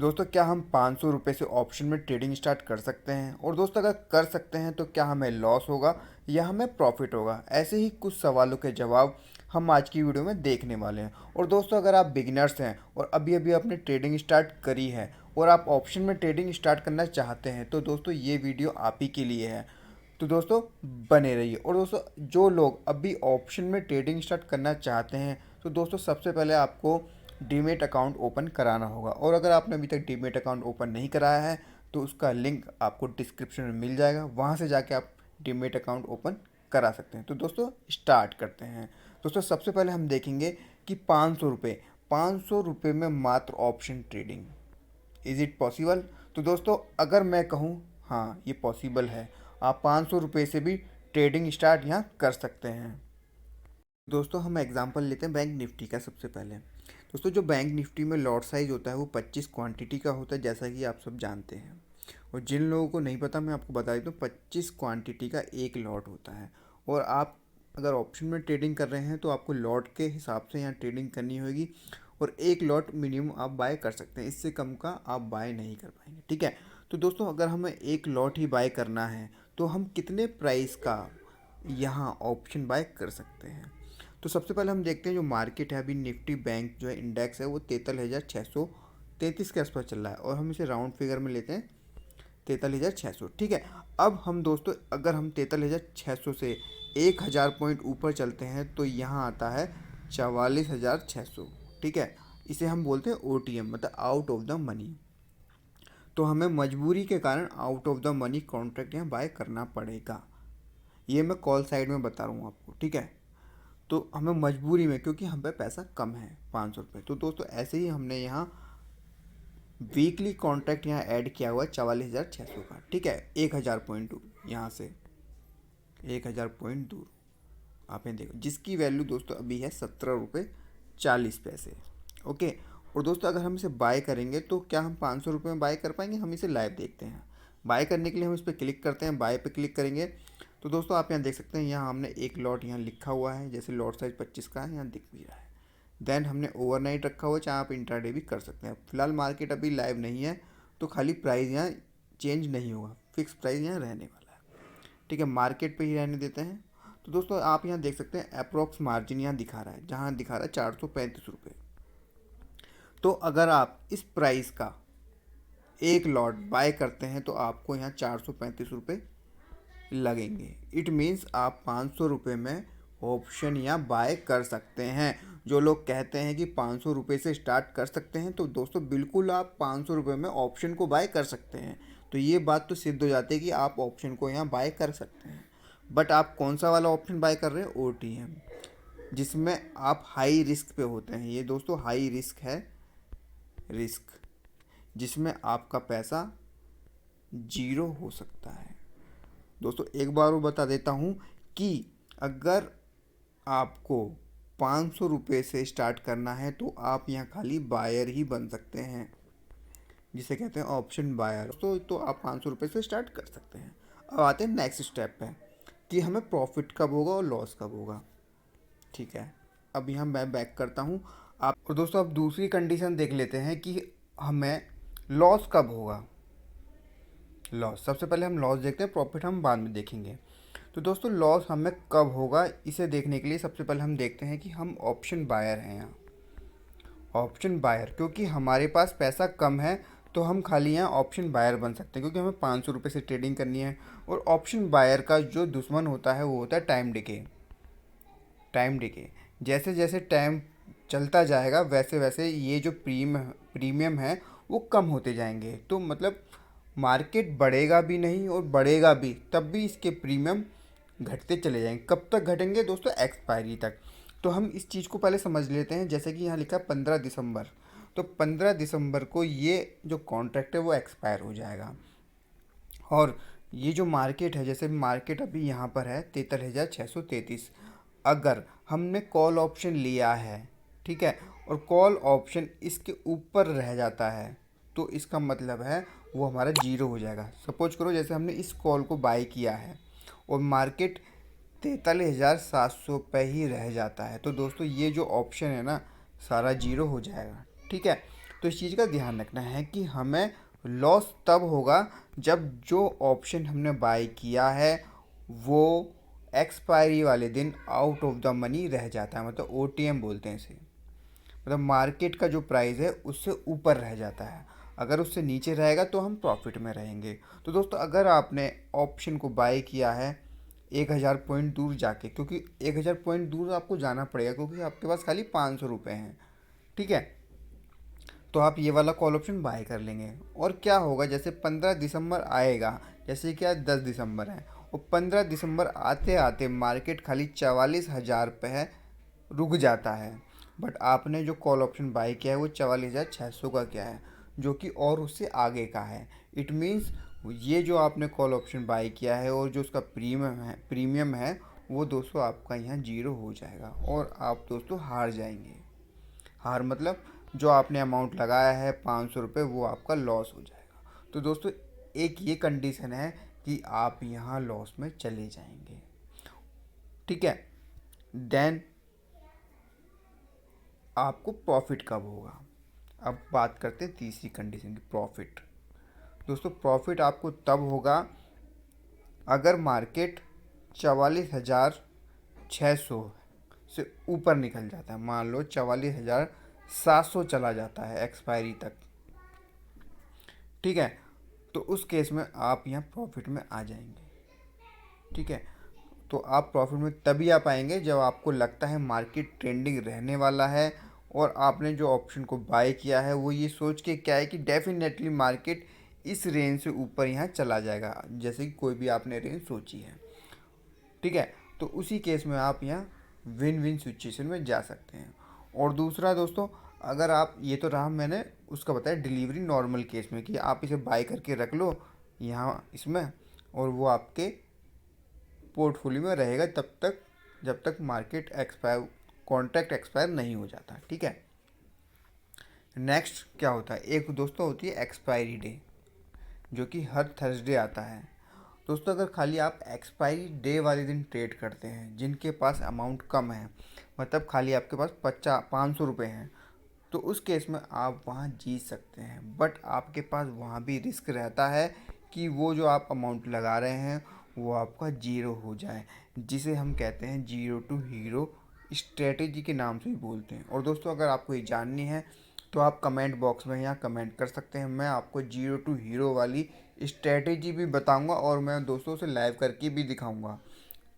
दोस्तों क्या हम 500 रुपये से ऑप्शन में ट्रेडिंग स्टार्ट कर सकते हैं? और दोस्तों अगर कर सकते हैं तो क्या हमें लॉस होगा या हमें प्रॉफिट होगा? ऐसे ही कुछ सवालों के जवाब हम आज की वीडियो में देखने वाले हैं। और दोस्तों अगर आप बिगिनर्स हैं और अभी अभी आपने ट्रेडिंग स्टार्ट करी है और आप ऑप्शन में ट्रेडिंग स्टार्ट करना चाहते हैं तो दोस्तों ये वीडियो आप ही के लिए है। तो दोस्तों बने रहिए। और दोस्तों जो लोग अभी ऑप्शन में ट्रेडिंग स्टार्ट करना चाहते हैं तो दोस्तों सबसे पहले आपको डीमेट अकाउंट ओपन कराना होगा। और अगर आपने अभी तक डीमेट अकाउंट ओपन नहीं कराया है तो उसका लिंक आपको डिस्क्रिप्शन में मिल जाएगा, वहाँ से जाके आप डीमेट अकाउंट ओपन करा सकते हैं। तो दोस्तों स्टार्ट करते हैं। दोस्तों सबसे पहले हम देखेंगे कि 500 रुपये में मात्र option trading, is it possible? तो दोस्तों अगर मैं कहूँ हाँ ये पॉसिबल है, आप 500 रुपये से भी ट्रेडिंग स्टार्ट यहाँ कर सकते हैं। दोस्तों हम एग्जांपल लेते हैं बैंक निफ्टी का। सबसे पहले दोस्तों जो बैंक निफ्टी में लॉट साइज़ होता है वो 25 क्वांटिटी का होता है, जैसा कि आप सब जानते हैं। और जिन लोगों को नहीं पता मैं आपको बता देता हूँ, 25 क्वांटिटी का एक लॉट होता है। और आप अगर ऑप्शन में ट्रेडिंग कर रहे हैं तो आपको लॉट के हिसाब से यहाँ ट्रेडिंग करनी होगी। और एक लॉट मिनिमम आप बाय कर सकते हैं, इससे कम का आप बाय नहीं कर पाएंगे, ठीक है। तो दोस्तों अगर हमें एक लॉट ही बाय करना है तो हम कितने प्राइस का यहाँ ऑप्शन बाय कर सकते हैं? तो सबसे पहले हम देखते हैं जो मार्केट है अभी, निफ्टी बैंक जो है इंडेक्स है वो 43,633 के आसपास चल रहा है। और हम इसे राउंड फिगर में लेते हैं 43,600, ठीक है। अब हम दोस्तों अगर हम 43,600 से 1,000 पॉइंट ऊपर चलते हैं तो यहाँ आता है 44,600, ठीक है। इसे हम बोलते हैं OTM, मतलब आउट ऑफ द मनी। तो हमें मजबूरी के कारण out of the money contract यहाँ बाय करना पड़ेगा। ये मैं कॉल साइड में बता रहा हूँ आपको, ठीक है। तो हमें मजबूरी में, क्योंकि हम पे पैसा कम है 500 रुपये। तो दोस्तों ऐसे ही हमने यहाँ वीकली कॉन्ट्रैक्ट यहाँ ऐड किया हुआ है 44,600 का, ठीक है। 1,000 पॉइंट यहाँ से 1,000 पॉइंट दूर आपने देखो, जिसकी वैल्यू दोस्तों अभी है 17 रुपये 40 पैसे, ओके। और दोस्तों अगर हम इसे बाय करेंगे तो क्या हम 500 रुपये में बाय कर पाएंगे? हम इसे लाइव देखते हैं। बाय करने के लिए हम इस पर क्लिक करते हैं, बाय पे क्लिक करेंगे तो दोस्तों आप यहाँ देख सकते हैं, यहाँ हमने एक लॉट यहाँ लिखा हुआ है, जैसे लॉट साइज 25 का है, यहाँ दिख भी रहा है। देन हमने ओवरनाइट रखा हुआ है, चाहे आप इंट्राडे भी कर सकते हैं। फिलहाल मार्केट अभी लाइव नहीं है तो खाली प्राइस यहाँ चेंज नहीं होगा, फिक्स प्राइस यहाँ रहने वाला है, ठीक है। मार्केट पे ही रहने देते हैं। तो दोस्तों आप यहाँ देख सकते हैं अप्रोक्स मार्जिन यहाँ दिखा रहा है, जहाँ दिखा रहा है 435 रुपये। तो अगर आप इस प्राइस का एक लॉट बाय करते हैं तो आपको यहाँ 435 रुपये लगेंगे। इट मीन्स आप 500 रुपये में ऑप्शन या बाय कर सकते हैं। जो लोग कहते हैं कि 500 रुपये से स्टार्ट कर सकते हैं, तो दोस्तों बिल्कुल आप 500 रुपये में ऑप्शन को बाय कर सकते हैं। तो ये बात तो सिद्ध हो जाती है कि आप ऑप्शन को यहाँ बाय कर सकते हैं। बट आप कौन सा वाला ऑप्शन बाय कर रहे हैं? OTM, जिसमें आप हाई रिस्क पे होते हैं। ये दोस्तों हाई रिस्क है, रिस्क जिसमें आपका पैसा जीरो हो सकता है। दोस्तों एक बार वो बता देता हूँ कि अगर आपको 500 रुपये से स्टार्ट करना है तो आप यहाँ खाली बायर ही बन सकते हैं, जिसे कहते हैं ऑप्शन बायर। तो आप 500 रुपये से स्टार्ट कर सकते हैं। अब आते हैं नेक्स्ट स्टेप पे कि हमें प्रॉफिट कब होगा और लॉस कब होगा, ठीक है। अब यहाँ मैं बैक करता हूँ आप। और दोस्तों अब दूसरी कंडीशन देख लेते हैं कि हमें लॉस कब होगा। लॉस, सबसे पहले हम लॉस देखते हैं, प्रॉफिट हम बाद में देखेंगे। तो दोस्तों लॉस हमें कब होगा, इसे देखने के लिए सबसे पहले हम देखते हैं कि हम ऑप्शन बायर हैं यहाँ। ऑप्शन बायर, क्योंकि हमारे पास पैसा कम है तो हम खाली यहाँ ऑप्शन बायर बन सकते हैं, क्योंकि हमें 500 रुपये से ट्रेडिंग करनी है। और ऑप्शन बायर का जो दुश्मन होता है वो होता है टाइम डिके। टाइम डिके, जैसे जैसे टाइम चलता जाएगा वैसे वैसे ये जो प्रीमियम है वो कम होते जाएंगे। तो मतलब मार्केट बढ़ेगा भी नहीं और बढ़ेगा भी तब भी इसके प्रीमियम घटते चले जाएंगे। कब तक घटेंगे दोस्तों? एक्सपायरी तक। तो हम इस चीज़ को पहले समझ लेते हैं। जैसे कि यहाँ लिखा 15 दिसंबर, तो 15 दिसंबर को ये जो कॉन्ट्रैक्ट है वो एक्सपायर हो जाएगा। और ये जो मार्केट है, जैसे मार्केट अभी यहाँ पर है 43,633, अगर हमने कॉल ऑप्शन लिया है, ठीक है, और कॉल ऑप्शन इसके ऊपर रह जाता है तो इसका मतलब है वो हमारा जीरो हो जाएगा। सपोज करो जैसे हमने इस कॉल को बाय किया है और मार्केट 43,700 पे ही रह जाता है, तो दोस्तों ये जो ऑप्शन है ना सारा जीरो हो जाएगा, ठीक है। तो इस चीज़ का ध्यान रखना है कि हमें लॉस तब होगा जब जो ऑप्शन हमने बाय किया है वो एक्सपायरी वाले दिन आउट ऑफ द मनी रह जाता है, मतलब ओटीएम बोलते हैं इसे। मतलब मार्केट का जो प्राइस है उससे ऊपर रह जाता है। अगर उससे नीचे रहेगा तो हम प्रॉफिट में रहेंगे। तो दोस्तों अगर आपने ऑप्शन को बाय किया है 1000 पॉइंट दूर जाके, क्योंकि 1000 पॉइंट दूर आपको जाना पड़ेगा क्योंकि आपके पास खाली 500 रुपये हैं, ठीक है, तो आप ये वाला कॉल ऑप्शन बाय कर लेंगे। और क्या होगा, जैसे 15 दिसंबर आएगा, जैसे कि आज 10 दिसंबर है, और 15 दिसंबर आते आते मार्केट खाली 44,000 पे रुक जाता है। बट आपने जो कॉल ऑप्शन बाय किया है वो 44,600 का क्या है, जो कि और उससे आगे का है। इट मीन्स ये जो आपने कॉल ऑप्शन बाय किया है और जो उसका प्रीमियम है वो दोस्तों आपका यहाँ जीरो हो जाएगा और आप दोस्तों हार जाएंगे। हार मतलब जो आपने अमाउंट लगाया है 500 रुपये वो आपका लॉस हो जाएगा। तो दोस्तों एक ये कंडीशन है कि आप यहाँ लॉस में चले जाएंगे, ठीक है। देन आपको प्रॉफिट कब होगा। अब बात करते हैं तीसरी कंडीशन की, प्रॉफिट। दोस्तों प्रॉफिट आपको तब होगा अगर मार्केट 44,600 से ऊपर निकल जाता है। मान लो 44,700 चला जाता है एक्सपायरी तक, ठीक है, तो उस केस में आप यहाँ प्रॉफिट में आ जाएंगे, ठीक है। तो आप प्रॉफिट में तभी आ पाएंगे जब आपको लगता है मार्केट ट्रेंडिंग रहने वाला है और आपने जो ऑप्शन को बाय किया है वो ये सोच के क्या है कि डेफिनेटली मार्केट इस रेंज से ऊपर यहाँ चला जाएगा, जैसे कि कोई भी आपने रेंज सोची है, ठीक है। तो उसी केस में आप यहाँ विन विन सिचुएशन में जा सकते हैं। और दूसरा दोस्तों, अगर आप, ये तो रहा मैंने उसका बताया डिलीवरी नॉर्मल केस में कि आप इसे बाय करके रख लो यहाँ इसमें, और वो आपके पोर्टफोलियो में रहेगा तब तक जब तक मार्केट एक्सपायर कॉन्ट्रैक्ट एक्सपायर नहीं हो जाता, ठीक है। नेक्स्ट क्या होता है, एक दोस्तों होती है एक्सपायरी डे, जो कि हर थर्सडे आता है। दोस्तों अगर खाली आप एक्सपायरी डे वाले दिन ट्रेड करते हैं, जिनके पास अमाउंट कम है, मतलब खाली आपके पास 500 रुपये हैं, तो उस केस में आप वहाँ जीत सकते हैं। बट आपके पास वहाँ भी रिस्क रहता है कि वो जो आप अमाउंट लगा रहे हैं वो आपका जीरो हो जाए, जिसे हम कहते हैं जीरो टू हीरो स्ट्रेटेजी के नाम से ही बोलते हैं। और दोस्तों अगर आपको ये जाननी है तो आप कमेंट बॉक्स में यहाँ कमेंट कर सकते हैं, मैं आपको जीरो टू हीरो वाली स्ट्रेटेजी भी बताऊंगा और मैं दोस्तों से लाइव करके भी दिखाऊंगा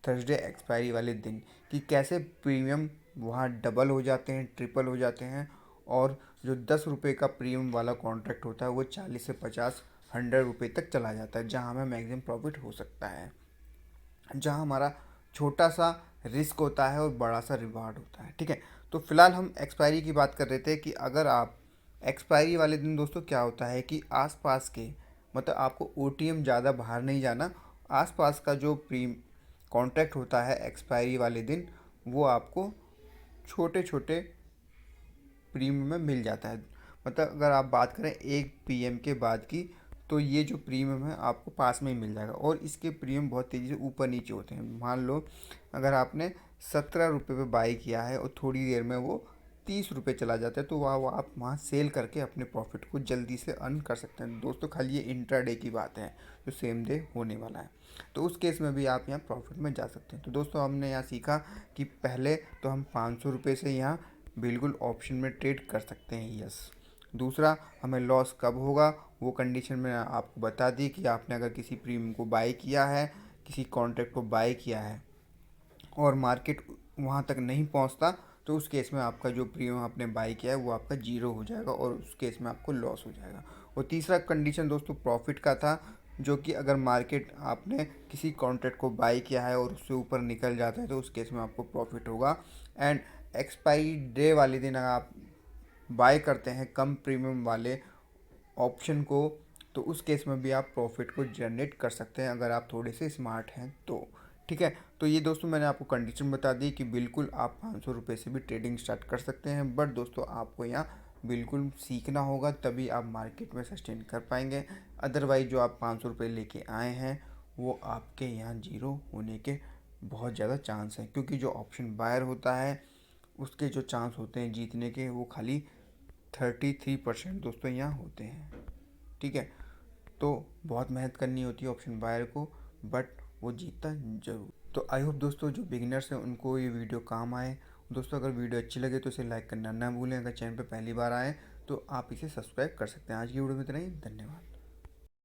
थर्सडे एक्सपायरी वाले दिन कि कैसे प्रीमियम वहाँ डबल हो जाते हैं, ट्रिपल हो जाते हैं, और जो 10 रुपये का प्रीमियम वाला कॉन्ट्रैक्ट होता है वो 40 से 50 100 रुपये तक चला जाता है, जहाँ हमें मैक्सिमम प्रॉफिट हो सकता है, जहाँ हमारा छोटा सा रिस्क होता है और बड़ा सा रिवार्ड होता है, ठीक है। तो फिलहाल हम एक्सपायरी की बात कर रहे थे कि अगर आप एक्सपायरी वाले दिन दोस्तों क्या होता है कि आसपास के, मतलब आपको ओटीएम ज़्यादा बाहर नहीं जाना, आसपास का जो कॉन्ट्रैक्ट होता है एक्सपायरी वाले दिन वो आपको छोटे छोटे प्रीमियम में मिल जाता है। मतलब अगर आप बात करें 1 PM के बाद की, तो ये जो प्रीमियम है आपको पास में ही मिल जाएगा और इसके प्रीमियम बहुत तेज़ी से ऊपर नीचे होते हैं। मान लो अगर आपने 17 रुपये पे बाई किया है और थोड़ी देर में वो 30 रुपये चला जाता है, तो वह आप वहाँ सेल करके अपने प्रॉफिट को जल्दी से अर्न कर सकते हैं। दोस्तों खाली ये इंट्राडे की बात है जो सेम डे होने वाला है, तो उस केस में भी आप यहाँ प्रॉफिट में जा सकते हैं। तो दोस्तों हमने यहाँ सीखा कि पहले तो हम 500 रुपये से यहाँ बिल्कुल ऑप्शन में ट्रेड कर सकते हैं, यस। दूसरा, हमें लॉस कब होगा वो कंडीशन मैंने आपको बता दी कि आपने अगर किसी प्रीमियम को बाय किया है, किसी कॉन्ट्रैक्ट को बाय किया है और मार्केट वहाँ तक नहीं पहुँचता, तो उस केस में आपका जो प्रीमियम आपने बाय किया है वो आपका जीरो हो जाएगा और उस केस में आपको लॉस हो जाएगा। और तीसरा कंडीशन दोस्तों प्रॉफिट का था, जो कि अगर मार्केट आपने किसी कॉन्ट्रैक्ट को बाय किया है और उससे ऊपर निकल जाता है तो उस केस में आपको प्रॉफिट होगा। एंड एक्सपायरी डे वाले दिन अगर आप बाय करते हैं कम प्रीमियम वाले ऑप्शन को, तो उस केस में भी आप प्रॉफिट को जनरेट कर सकते हैं अगर आप थोड़े से स्मार्ट हैं तो, ठीक है। तो ये दोस्तों मैंने आपको कंडीशन बता दी कि बिल्कुल आप 500 रुपये से भी ट्रेडिंग स्टार्ट कर सकते हैं, बट दोस्तों आपको यहाँ बिल्कुल सीखना होगा तभी आप मार्केट में सस्टेन कर पाएंगे। अदरवाइज जो आप 500 रुपये लेके आए हैं वो आपके यहाँ जीरो होने के बहुत ज़्यादा चांस हैं, क्योंकि जो ऑप्शन बायर होता है उसके जो चांस होते हैं जीतने के वो खाली 33% दोस्तों यहाँ होते हैं। ठीक है, तो बहुत मेहनत करनी होती है ऑप्शन बायर को, बट वो जीतता जरूर। तो आई होप दोस्तों जो बिगिनर्स हैं उनको ये वीडियो काम आए। दोस्तों अगर वीडियो अच्छी लगे तो इसे लाइक करना ना भूलें। अगर चैनल पर पहली बार आए तो आप इसे सब्सक्राइब कर सकते हैं। आज की वीडियो में इतना ही, धन्यवाद।